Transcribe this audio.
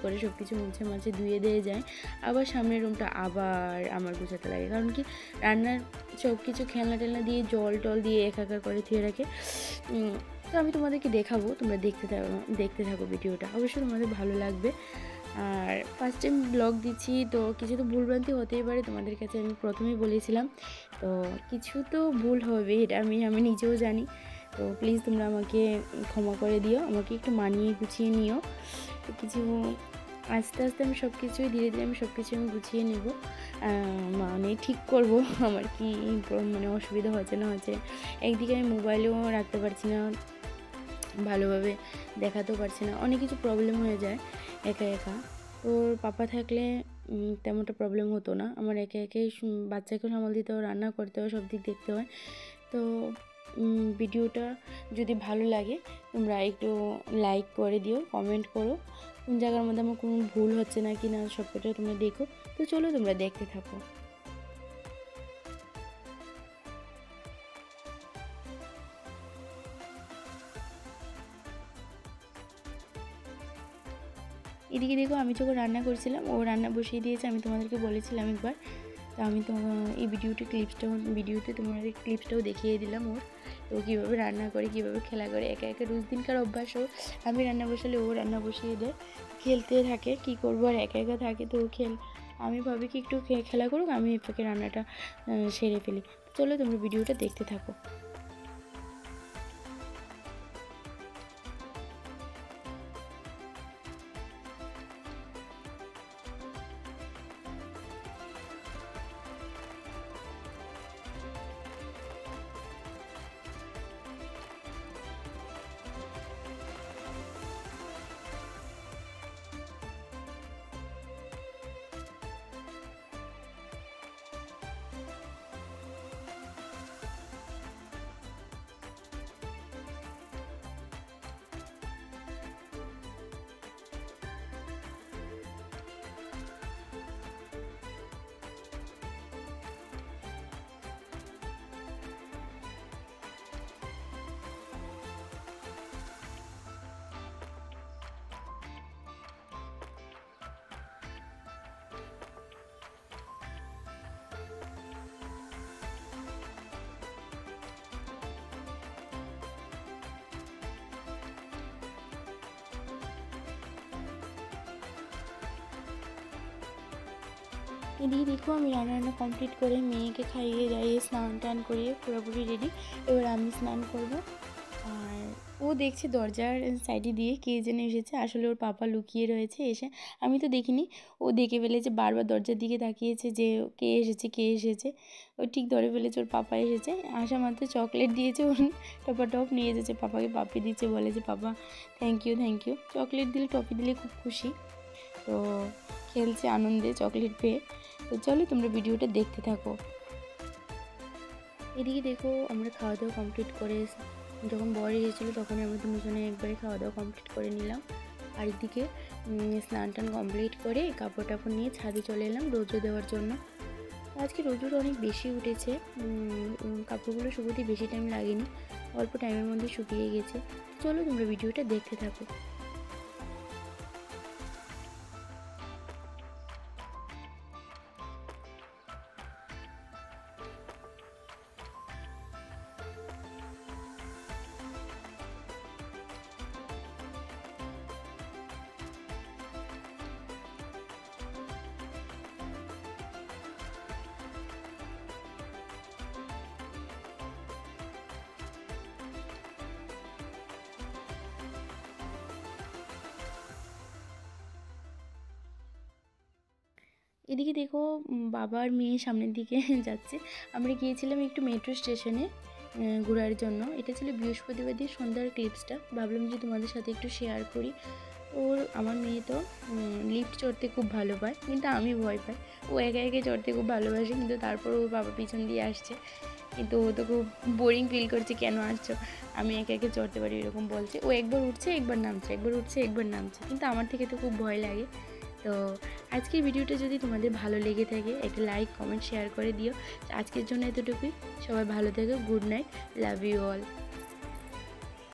করে সব কিছু মুছে মাছে ধুয়ে দিয়ে যায়, আবার সামনের রুমটা আবার আমার গুছাতে লাগে। কারণ কি রান্নার সব কিছু খেলনা টেলনা দিয়ে জল টল দিয়ে একাকার করে ধুয়ে রাখে। তো আমি তোমাদেরকে দেখাবো, তোমরা দেখতে থাকো ভিডিওটা, অবশ্যই তোমাদের ভালো লাগবে। আর ফার্স্ট টাইম ব্লগ দিচ্ছি তো কিছু তো ভুলভ্রান্তি হতেই পারে, তোমাদের কাছে আমি প্রথমেই বলেছিলাম, তো কিছু তো ভুল হবে, এটা আমি নিজেও জানি। তো প্লিজ তোমরা আমাকে ক্ষমা করে দিও, আমাকে একটু মানিয়ে গুছিয়ে নিও। তো কিছু আস্তে আস্তে আমি সব কিছুই ধীরে ধীরে আমি সব কিছু আমি গুছিয়ে নেব, মানে ঠিক করব আমার কি মানে অসুবিধা হচ্ছে না হচ্ছে। একদিকে আমি মোবাইলেও রাখতে পারছি না, ভালোভাবে দেখাতেও পারছি না, অনেক কিছু প্রবলেম হয়ে যায় একা একা। ওর পাপা থাকলে তেমনটা প্রবলেম হতো না, আমার একে একে বাচ্চাকেও সামাল দিতে হয়, রান্না করতে হয়, সব দিক দেখতে হয়। তো ভিডিওটা যদি ভালো লাগে তোমরা একটু লাইক করে দিও, কমেন্ট করো কোন জায়গার মধ্যে আমার কোনো ভুল হচ্ছে না কি না, সবটা তোমরা দেখো। তো চলো তোমরা দেখতে থাকো। এদিকে দেখো আমি যখন রান্না করছিলাম ও রান্না বসিয়ে দিয়েছে, আমি তোমাদেরকে বলেছিলাম একবার। তো আমি তো এই ভিডিওতে তোমাদের ক্লিপসটাও দেখিয়ে দিলাম ওর, তো কীভাবে রান্না করে কীভাবে খেলা করে, একা একা রোজ দিনকার অভ্যাস ও। আমি রান্না বসালে ও রান্না বসিয়ে দেয়, খেলতে থাকে, কি করবো আর একা একা থাকে তো আমি ভাবি কি একটু খেলা করুক, আমি এটাকে রান্নাটা সেরে ফেলি। চলো তোমরা ভিডিওটা দেখতে থাকো। এদিকে দেখো আমি রান্না কমপ্লিট করে মেয়েকে খাইয়ে দাইয়ে স্নান টান করিয়ে পুরোপুরি রেডি। এবার আমি স্নান করব। আর ও দেখছে দরজার সাইডে দিয়ে কে যেন এসেছে, আসলে ওর পাপা লুকিয়ে রয়েছে এসে, আমি তো দেখিনি। ও দেখে ফেলেছে, বারবার দরজার দিকে তাকিয়েছে যে কে এসেছে। ও ঠিক ধরে ফেলেছে ওর পাপা এসেছে। আসা মাত্র চকলেট দিয়েছে, ওর টপ নিয়ে এসেছে, পাপাকে পাপি দিচ্ছে, বলে যে পাপা থ্যাংক ইউ। চকলেট দিলে টপি দিলে খুব খুশি, তো খেলছে আনন্দে চকলেট পেয়ে। তো চলো তোমরা ভিডিওটা দেখতে থাকো। এদিকে দেখো আমরা খাওয়া দাওয়া কমপ্লিট করে, যখন বর এসেছিলো তখনই আমরা দুজনে একবারে খাওয়া দাওয়া কমপ্লিট করে নিলাম। আর এদিকে স্নান টান কমপ্লিট করে কাপড় টাপড় নিয়ে ছাদে চলে এলাম রোদ্র দেওয়ার জন্য। আজকে রোদ্র অনেক বেশি উঠেছে, কাপড়গুলো শুকোতে বেশি টাইম লাগেনি, অল্প টাইমের মধ্যে শুকিয়ে গেছে। চলো তোমরা ভিডিওটা দেখতে থাকো। এদিকে দেখো বাবার মেয়ে সামনের দিকে যাচ্ছে। আমরা গিয়েছিলাম একটু মেট্রো স্টেশনে ঘোরার জন্য। এটা ছিল বৃহস্পতিবার দিয়ে সন্ধ্যার ক্লিপসটা, ভাবলাম যে তোমাদের সাথে একটু শেয়ার করি। আমার মেয়ে তো লিফট চড়তে খুব ভালো পায়, কিন্তু আমি ভয় পাই। ও একা একা চড়তে খুব ভালোবাসে, কিন্তু তারপর ও বাবা পিছন দিয়ে আসছে, কিন্তু ও তো খুব বোরিং ফিল করছে, কেন আসছো, আমি একা একা চড়তে পারি এরকম বলছে। ও একবার উঠছে একবার নামছে, কিন্তু আমার থেকে তো খুব ভয় লাগে। তো আজকের ভিডিওটা যদি তোমাদের ভালো লেগে থাকে একটা লাইক কমেন্ট শেয়ার করে দিও। আজকের জন্য এতটুকুই, সবাই ভালো থেকো, good night, love you all.